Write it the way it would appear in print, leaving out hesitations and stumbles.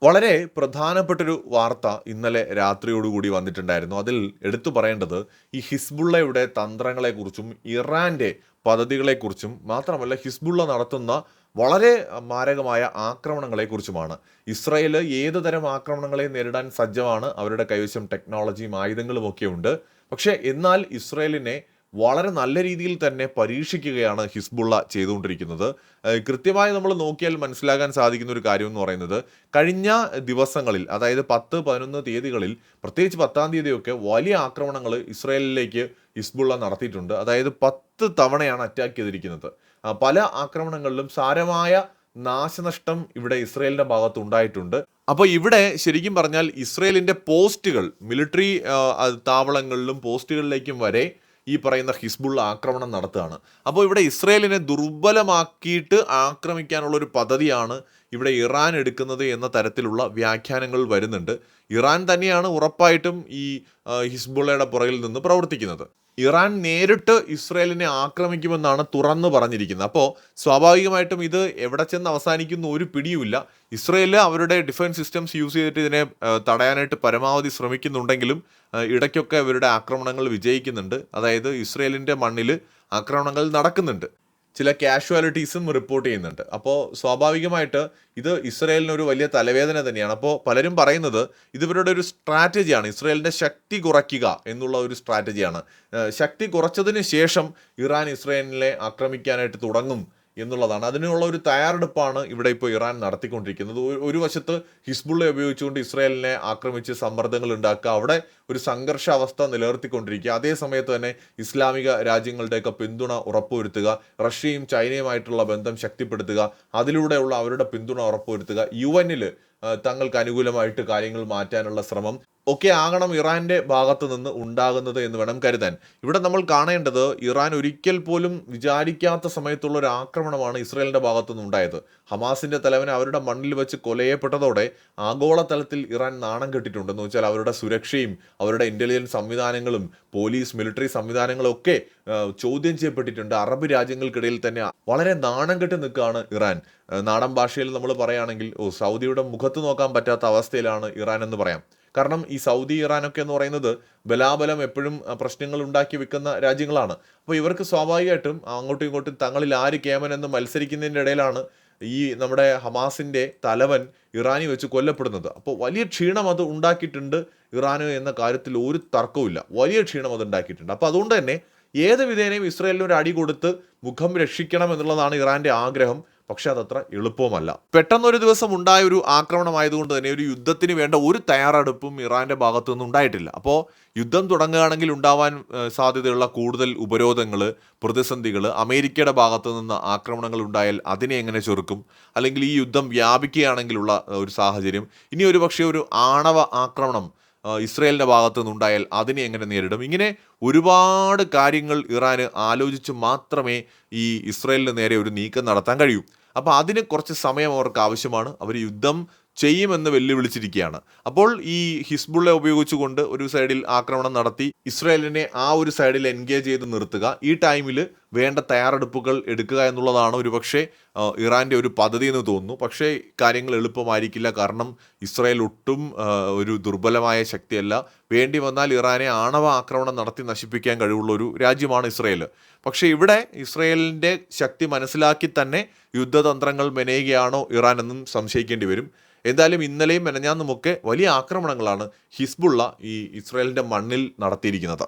വളരെ പ്രധാനപ്പെട്ടൊരു വാർത്ത ഇന്നലെ രാത്രിയോടുകൂടി വന്നിട്ടുണ്ടായിരുന്നു. അതിൽ എടുത്തു പറയേണ്ടത് ഈ ഹിസ്ബുള്ളയുടെ തന്ത്രങ്ങളെക്കുറിച്ചും ഇറാന്റെ പദ്ധതികളെക്കുറിച്ചും മാത്രമല്ല ഹിസ്ബുള്ള നടത്തുന്ന വളരെ മാരകമായ ആക്രമണങ്ങളെക്കുറിച്ചുമാണ്. ഇസ്രായേൽ ഏത് തരം ആക്രമണങ്ങളെ നേരിടാൻ സജ്ജമാണ്. അവരുടെ കൈവശം ടെക്നോളജിയും ആയുധങ്ങളും ഒക്കെ ഉണ്ട്. പക്ഷേ എന്നാൽ ഇസ്രായേലിനെ വളരെ നല്ല രീതിയിൽ തന്നെ പരീക്ഷിക്കുകയാണ് ഹിസ്ബുള്ള ചെയ്തുകൊണ്ടിരിക്കുന്നത്. കൃത്യമായി നമ്മൾ നോക്കിയാൽ മനസ്സിലാക്കാൻ സാധിക്കുന്ന ഒരു കാര്യം എന്ന് പറയുന്നത് കഴിഞ്ഞ ദിവസങ്ങളിൽ, അതായത് 10-11 തീയതികളിൽ, പ്രത്യേകിച്ച് 10-ാം തീയതിയൊക്കെ വലിയ ആക്രമണങ്ങൾ ഇസ്രായേലിലേക്ക് ഹിസ്ബുള്ള നടത്തിയിട്ടുണ്ട്. അതായത് 10 തവണയാണ് അറ്റാക്ക് ചെയ്തിരിക്കുന്നത്. പല ആക്രമണങ്ങളിലും സാരമായ നാശനഷ്ടം ഇവിടെ ഇസ്രായേലിന്റെ ഭാഗത്ത് ഉണ്ടായിട്ടുണ്ട്. അപ്പോൾ ഇവിടെ ശരിക്കും പറഞ്ഞാൽ ഇസ്രായേലിന്റെ പോസ്റ്റുകൾ, മിലിറ്ററി താവളങ്ങളിലും പോസ്റ്റുകളിലേക്കും വരെ ഈ പറയുന്ന ഹിസ്ബുള്ള ആക്രമണം നടത്തുകയാണ്. അപ്പോൾ ഇവിടെ ഇസ്രായേലിനെ ദുർബലമാക്കിയിട്ട് ആക്രമിക്കാനുള്ളൊരു പദ്ധതിയാണ് ഇവിടെ ഇറാൻ എടുക്കുന്നത് എന്ന തരത്തിലുള്ള വ്യാഖ്യാനങ്ങൾ വരുന്നുണ്ട്. ഇറാൻ തന്നെയാണ് ഉറപ്പായിട്ടും ഈ ഹിസ്ബുള്ളയുടെ പുറകിൽ നിന്ന് പ്രവർത്തിക്കുന്നത്. ഇറാൻ നേരിട്ട് ഇസ്രായേലിനെ ആക്രമിക്കുമെന്നാണ് തുറന്നു പറഞ്ഞിരിക്കുന്നത്. അപ്പോൾ സ്വാഭാവികമായിട്ടും ഇത് എവിടെ ചെന്ന് അവസാനിക്കുന്ന ഒരു പിടിയുമില്ല. ഇസ്രായേൽ അവരുടെ ഡിഫൻസ് സിസ്റ്റംസ് യൂസ് ചെയ്തിട്ട് ഇതിനെ തടയാനായിട്ട് പരമാവധി ശ്രമിക്കുന്നുണ്ടെങ്കിലും ഇടയ്ക്കൊക്കെ അവരുടെ ആക്രമണങ്ങൾ വിജയിക്കുന്നുണ്ട്. അതായത് ഇസ്രായേലിൻ്റെ മണ്ണിൽ ആക്രമണങ്ങൾ നടക്കുന്നുണ്ട്. ചില കാഷ്വാലിറ്റീസും റിപ്പോർട്ട് ചെയ്യുന്നുണ്ട്. അപ്പോൾ സ്വാഭാവികമായിട്ട് ഇത് ഇസ്രായേലിന് ഒരു വലിയ തലവേദന തന്നെയാണ്. അപ്പോൾ പലരും പറയുന്നത് ഇത് ഇവരുടെ ഒരു സ്ട്രാറ്റജിയാണ്, ഇസ്രായേലിൻ്റെ ശക്തി കുറയ്ക്കുക എന്നുള്ള ഒരു സ്ട്രാറ്റജിയാണ്. ശക്തി കുറച്ചതിന് ശേഷം ഇറാൻ ഇസ്രായേലിനെ ആക്രമിക്കാനായിട്ട് തുടങ്ങും എന്നുള്ളതാണ്. അതിനുള്ള ഒരു തയ്യാറെടുപ്പാണ് ഇവിടെ ഇപ്പോൾ ഇറാൻ നടത്തിക്കൊണ്ടിരിക്കുന്നത്. ഒരു വശത്ത് ഹിസ്ബുള്ള ഉപയോഗിച്ചുകൊണ്ട് ഇസ്രായേലിനെ ആക്രമിച്ച് സമ്മർദ്ദങ്ങൾ ഉണ്ടാക്കുക, അവിടെ ഒരു സംഘർഷാവസ്ഥ നിലനിർത്തിക്കൊണ്ടിരിക്കുക. അതേ സമയത്ത് തന്നെ ഇസ്ലാമിക രാജ്യങ്ങളുടെയൊക്കെ പിന്തുണ ഉറപ്പുവരുത്തുക, റഷ്യയും ചൈനയുമായിട്ടുള്ള ബന്ധം ശക്തിപ്പെടുത്തുക, അതിലൂടെയുള്ള അവരുടെ പിന്തുണ ഉറപ്പുവരുത്തുക, UN-ൽ തങ്ങൾക്ക് അനുകൂലമായിട്ട് കാര്യങ്ങൾ മാറ്റാനുള്ള ശ്രമം ഒക്കെ ആകണം ഇറാന്റെ ഭാഗത്ത് നിന്ന് ഉണ്ടാകുന്നത് എന്ന് വേണം കരുതാൻ. ഇവിടെ നമ്മൾ കാണേണ്ടത് ഇറാൻ ഒരിക്കൽ പോലും വിചാരിക്കാത്ത സമയത്തുള്ള ഒരു ആക്രമണമാണ് ഇസ്രായേലിന്റെ ഭാഗത്തു നിന്നുണ്ടായത്. ഹമാസിന്റെ തലവൻ അവരുടെ മണ്ണിൽ വെച്ച് കൊലയപ്പെട്ടതോടെ ആഗോളതലത്തിൽ ഇറാൻ നാണം കെട്ടിട്ടുണ്ടെന്ന് വെച്ചാൽ അവരുടെ സുരക്ഷയും അവരുടെ ഇന്റലിജൻസ് സംവിധാനങ്ങളും പോലീസ് മിലിറ്ററി സംവിധാനങ്ങളും ഒക്കെ ചോദ്യം ചെയ്യപ്പെട്ടിട്ടുണ്ട്. അറബ് രാജ്യങ്ങൾക്കിടയിൽ തന്നെ വളരെ നാണം കെട്ടി നിൽക്കുകയാണ് ഇറാൻ. നാടൻ ഭാഷയിൽ നമ്മൾ പറയുകയാണെങ്കിൽ സൗദിയുടെ മുഖത്ത് നോക്കാൻ പറ്റാത്ത അവസ്ഥയിലാണ് ഇറാൻ എന്ന് പറയാം. കാരണം ഈ സൗദി ഇറാനൊക്കെ എന്ന് പറയുന്നത് ബലാബലം എപ്പോഴും പ്രശ്നങ്ങൾ ഉണ്ടാക്കി വെക്കുന്ന രാജ്യങ്ങളാണ്. അപ്പോൾ ഇവർക്ക് സ്വാഭാവികമായിട്ടും അങ്ങോട്ടും ഇങ്ങോട്ടും തങ്ങളിൽ ആര് കേമൻ എന്ന് മത്സരിക്കുന്നതിൻ്റെ ഇടയിലാണ് ഈ നമ്മുടെ ഹമാസിൻ്റെ തലവൻ ഇറാനി വെച്ച് കൊല്ലപ്പെടുന്നത്. അപ്പോൾ വലിയ ക്ഷീണം അത് ഉണ്ടാക്കിയിട്ടുണ്ട് ഇറാന് എന്ന കാര്യത്തിൽ ഒരു തർക്കവുമില്ല. വലിയ ക്ഷീണം അത് ഉണ്ടാക്കിയിട്ടുണ്ട്. അപ്പോൾ അതുകൊണ്ട് തന്നെ ഏത് വിധേനയും ഇസ്രായേലിന് ഒരു അടി കൊടുത്ത് മുഖം രക്ഷിക്കണം എന്നുള്ളതാണ് ഇറാന്റെ ആഗ്രഹം. പക്ഷെ അതത്ര എളുപ്പവുമല്ല. പെട്ടെന്നൊരു ദിവസം ഉണ്ടായ ഒരു ആക്രമണമായതുകൊണ്ട് തന്നെ ഒരു യുദ്ധത്തിന് വേണ്ട ഒരു തയ്യാറെടുപ്പും ഇറാന്റെ ഭാഗത്തു നിന്നും ഉണ്ടായിട്ടില്ല. അപ്പോൾ യുദ്ധം തുടങ്ങുകയാണെങ്കിൽ ഉണ്ടാവാൻ സാധ്യതയുള്ള കൂടുതൽ ഉപരോധങ്ങൾ, പ്രതിസന്ധികൾ, അമേരിക്കയുടെ ഭാഗത്തു നിന്ന് ആക്രമണങ്ങൾ ഉണ്ടായാൽ അതിനെ എങ്ങനെ ചെറുക്കും, അല്ലെങ്കിൽ ഈ യുദ്ധം വ്യാപിക്കുകയാണെങ്കിലുള്ള ഒരു സാഹചര്യം, ഇനി ഒരു പക്ഷേ ഒരു ആണവ ആക്രമണം ഇസ്രായേലിൻ്റെ ഭാഗത്തു നിന്നുണ്ടായാൽ അതിനെ എങ്ങനെ നേരിടും, ഇങ്ങനെ ഒരുപാട് കാര്യങ്ങൾ ഇറാന് ആലോചിച്ച് മാത്രമേ ഈ ഇസ്രായേലിന് നേരെ ഒരു നീക്കം നടത്താൻ കഴിയൂ. അപ്പോൾ അതിന് കുറച്ച് സമയം അവർക്ക് ആവശ്യമാണ്. അവർ യുദ്ധം ചെയ്യുമെന്ന് വെല്ലുവിളിച്ചിരിക്കുകയാണ്. അപ്പോൾ ഈ ഹിസ്ബുള്ള ഉപയോഗിച്ചുകൊണ്ട് ഒരു സൈഡിൽ ആക്രമണം നടത്തി ഇസ്രായേലിനെ ആ ഒരു സൈഡിൽ എൻഗേജ് ചെയ്ത് നിർത്തുക, ഈ ടൈമിൽ വേണ്ട തയ്യാറെടുപ്പുകൾ എടുക്കുക എന്നുള്ളതാണ് ഒരുപക്ഷെ ഇറാൻ്റെ ഒരു പദ്ധതി എന്ന് തോന്നുന്നു. പക്ഷേ കാര്യങ്ങൾ എളുപ്പമായിരിക്കില്ല. കാരണം ഇസ്രായേൽ ഒട്ടും ഒരു ദുർബലമായ ശക്തിയല്ല. വേണ്ടി വന്നാൽ ഇറാനെ ആണവ ആക്രമണം നടത്തി നശിപ്പിക്കാൻ കഴിവുള്ള ഒരു രാജ്യമാണ് ഇസ്രായേൽ. പക്ഷേ ഇവിടെ ഇസ്രായേലിൻ്റെ ശക്തി മനസ്സിലാക്കി തന്നെ യുദ്ധതന്ത്രങ്ങൾ മെനയുകയാണോ ഇറാൻ എന്നും സംശയിക്കേണ്ടി വരും. എന്തായാലും ഇന്നലെയും മെനഞ്ഞാന്നുമൊക്കെ വലിയ ആക്രമണങ്ങളാണ് ഹിസ്ബുള്ള ഈ ഇസ്രായേലിൻ്റെ മണ്ണിൽ നടത്തിയിരിക്കുന്നത്.